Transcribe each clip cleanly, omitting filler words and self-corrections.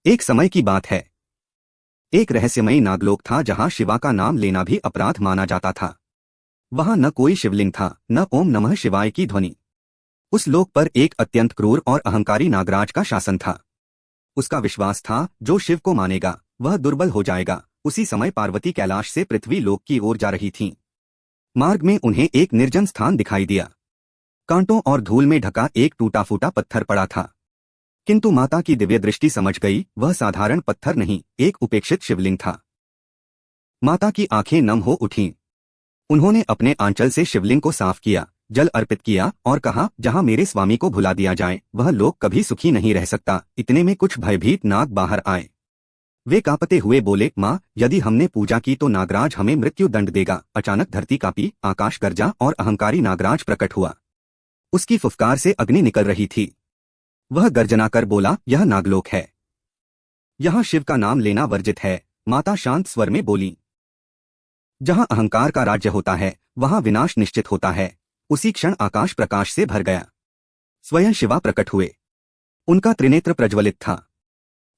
एक समय की बात है। एक रहस्यमयी नागलोक था जहां शिवा का नाम लेना भी अपराध माना जाता था। वहां न कोई शिवलिंग था, न ओम नमः शिवाय की ध्वनि। उस लोक पर एक अत्यंत क्रूर और अहंकारी नागराज का शासन था। उसका विश्वास था, जो शिव को मानेगा वह दुर्बल हो जाएगा। उसी समय पार्वती कैलाश से पृथ्वी लोक की ओर जा रही थीं। मार्ग में उन्हें एक निर्जन स्थान दिखाई दिया। कांटों और धूल में ढका एक टूटा फूटा पत्थर पड़ा था। किंतु माता की दिव्य दृष्टि समझ गई, वह साधारण पत्थर नहीं, एक उपेक्षित शिवलिंग था। माता की आंखें नम हो उठीं। उन्होंने अपने आंचल से शिवलिंग को साफ किया, जल अर्पित किया और कहा, जहां मेरे स्वामी को भुला दिया जाए वह लोग कभी सुखी नहीं रह सकता। इतने में कुछ भयभीत नाग बाहर आए। वे कांपते हुए बोले, माँ, यदि हमने पूजा की तो नागराज हमें मृत्यु दंड देगा। अचानक धरती कांपी, आकाश गरजा और अहंकारी नागराज प्रकट हुआ। उसकी फुफकार से अग्नि निकल रही थी। वह गर्जना कर बोला, यह नागलोक है। यहाँ शिव का नाम लेना वर्जित है। माता शांत स्वर में बोली, जहाँ अहंकार का राज्य होता है वहाँ विनाश निश्चित होता है। उसी क्षण आकाश प्रकाश से भर गया। स्वयं शिवा प्रकट हुए। उनका त्रिनेत्र प्रज्वलित था।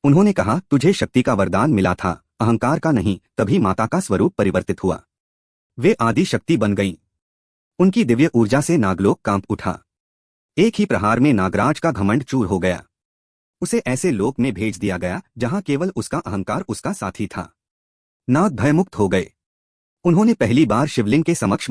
उन्होंने कहा, तुझे शक्ति का वरदान मिला था, अहंकार का नहीं। तभी माता का स्वरूप परिवर्तित हुआ। वे आदि शक्ति बन गईं। उनकी दिव्य ऊर्जा से नागलोक कांप उठा। एक ही प्रहार में नागराज का घमंड चूर हो गया। उसे ऐसे लोक में भेज दिया गया जहां केवल उसका अहंकार उसका साथी था। नाग भयमुक्त हो गए। उन्होंने पहली बार शिवलिंग के समक्ष